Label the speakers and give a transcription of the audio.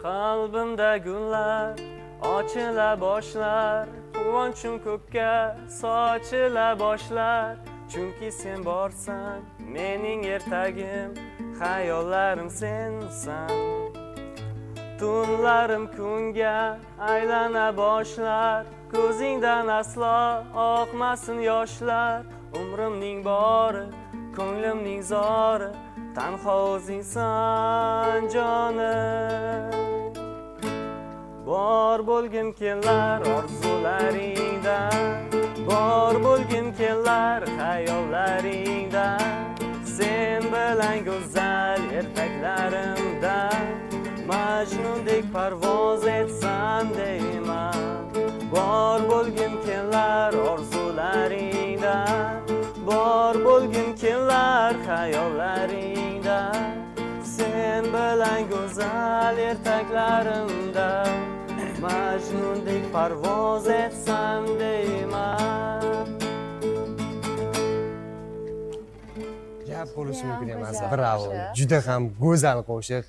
Speaker 1: Qalbimda gullar ochila boshlar, quvonchim ko'kka sochila boshlar. Chunki sen borsan, mening ertagim, xayollarim sensan. Tunlarim kunga aylana boshlar, ko'zingdan aslo oqmasin yoshlar. Umrimning bori, ko'nglimning zori, tanho o'zingsan jonim. Bor bo'lgim kelar orzularingdan, bor bo'lgim kelar xayollaringda. Sen bilan go'zal ertaklarimda Majnundek parvoz etsam deyman. Bor bo'lgim kelar orzularingda, bor bo'lgim kelar xayollaringda. Sen bilan go'zal ertaklarimda Majnundek parvoz etsam deyman.
Speaker 2: Gap bo'lishi mumkin emas. Bravo. Juda ham go'zal qo'shiq.